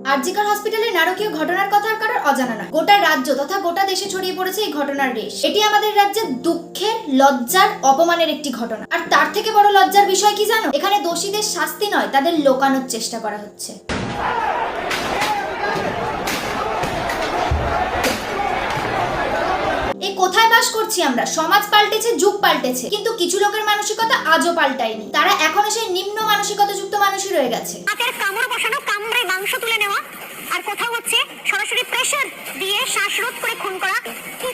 আরজিকর হসপিটালে নারকীয় ঘটনার কথা আর কারোর অজানা নয়। গোটা রাজ্য তথা গোটা দেশে ছড়িয়ে পড়েছে এই ঘটনার রেশ। এটি আমাদের রাজ্যের দুঃখের, লজ্জার, অপমানের একটি ঘটনা। আর তার থেকে বড় লজ্জার বিষয় কি জানো? এখানে দোষীদের শাস্তি নয়, তাদের লোকানোর চেষ্টা করা হচ্ছে। এই কোথায় বাস করছি আমরা? সমাজ পাল্টেছে, যুগ পাল্টেছে, কিন্তু কিছু লোকের মানসিকতা আজও পাল্টায়নি। তারা এখনো সেই নিম্ন মানসিকতা যুক্ত মানুষই রয়ে গেছে। হাতের কামড় বসানো, কামড়ে মাংস তুলে নেওয়া, আর কোথাও হচ্ছে সরাসরি প্রেসার দিয়ে শ্বাসরোধ করে খুন করা।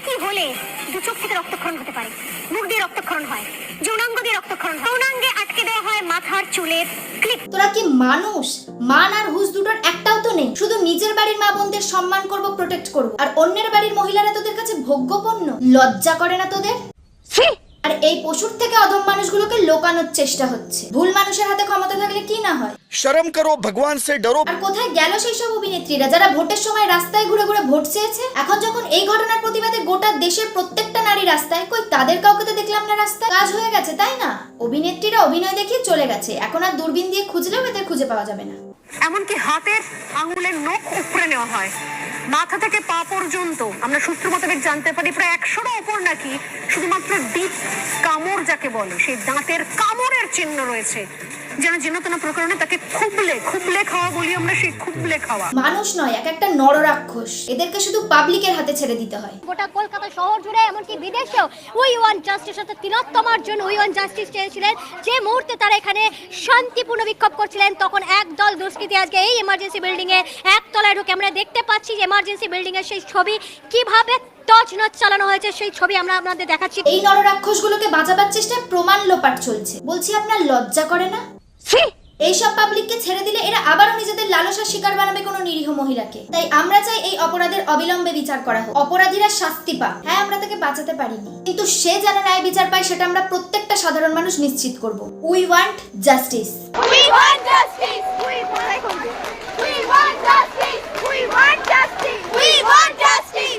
কি হলে দু চোখ থেকে রক্তক্ষরণ হতে পারে, মুখ দিয়ে রক্তক্ষরণ হয়, যৌনাঙ্গ দিয়ে রক্তক্ষরণ হয়, যৌনাঙ্গে আটকে দেওয়া হয় মাথার চুলের ক্লিপ। তোরা কি মানুষ? মান আর হুঁশ দুটোর একটাও তো নেই। শুধু নিজের বাড়ির মা বোনদের সম্মান করব, প্রোটেক্ট করব, আর অন্যের বাড়ির মহিলারা তোদের কাছে ভোগ্যপণ্য। লজ্জা করে না তোদের? আর এই পশুর থেকে অধম মানুষগুলোকে লোকানোর চেষ্টা হচ্ছে। ভুল মানুষের হাতে ক্ষমতা থাকলে কি না হয়? শরম করো, ভগবান সে ডরো। আর কোথায় গেল সেই সব অভিনেত্রীরা যারা ভোটের সময় রাস্তায় ঘুরে ঘুরে ভোট চেয়েছে? এখন যখন এই ঘটনার প্রতিবাদে গোটা দেশের প্রত্যেকটা নারী রাস্তায়, কই তাদের কাউকে তো দেখলাম না রাস্তায়। কাজ হয়ে গেছে, তাই না? অভিনেত্রীরা অভিনয় দেখিয়ে চলে গেছে, এখন আর দূরবীন দিয়ে খুঁজলেও এদের খুঁজে পাওয়া যাবে না। এমনকি হাতের আঙুলের নখ উপরে নেওয়া হয়, মাথা থেকে পা পর্যন্ত। আমরা সূত্র মোতাবেক জানতে পারি প্রায় 100-এরও উপর নাকি শুধুমাত্র ডিপ কামড় যাকে বলে, সেই দাঁতের কামড়ের চিহ্ন রয়েছে। যেন যেন প্রকরণে তাকে খুবলে খাওয়া বলি আমরা, সেই খুবলে খাওয়া। মানুষ নয়, এক একটা নররাক্ষস। এদেরকে শুধু পাবলিকের হাতে ছেড়ে দিতে হয়। গোটা কলকাতা শহর জুড়ে, এমনকি বিদেশেও উই ওয়ান্ট জাস্টিস অর্থাৎ তিলোত্তমার জন্য উই ওয়ান্ট জাস্টিস চেয়েছিলেন। যে মুহূর্তে তারা এখানে শান্তিপূর্ণ বিক্ষোভ করছিলেন, তখন একদল দুষ্কৃতী আজকে এই এমার্জেন্সি বিল্ডিং এ একতলায় ঢুকে, আমরা দেখতে পাচ্ছি যে এমার্জেন্সি বিল্ডিং এর সেই ছবি কিভাবে তছনছ চালানো হয়েছে, সেই ছবি আমরা আপনাদের দেখাচ্ছি। এই নররাক্ষসগুলোকে বাঁচাবার চেষ্টায় প্রমাণ লোপাট চলছে। বলছি, আপনার লজ্জা করে না? এইসব পাবলিককে ছেড়ে দিলে এরা আবারও নিজেদের লালসার শিকার বানাবে কোনো নিরীহ মহিলাকে। তাই আমরা চাই এই অপরাধের অবিলম্বে বিচার করা হোক, অপরাধীরা শাস্তি পাক। হ্যাঁ, আমরা তাকে বাঁচাতে পারিনি, কিন্তু সে যেন ন্যায় বিচার পায় সেটা আমরা প্রত্যেকটা সাধারণ মানুষ নিশ্চিত করব। We want justice.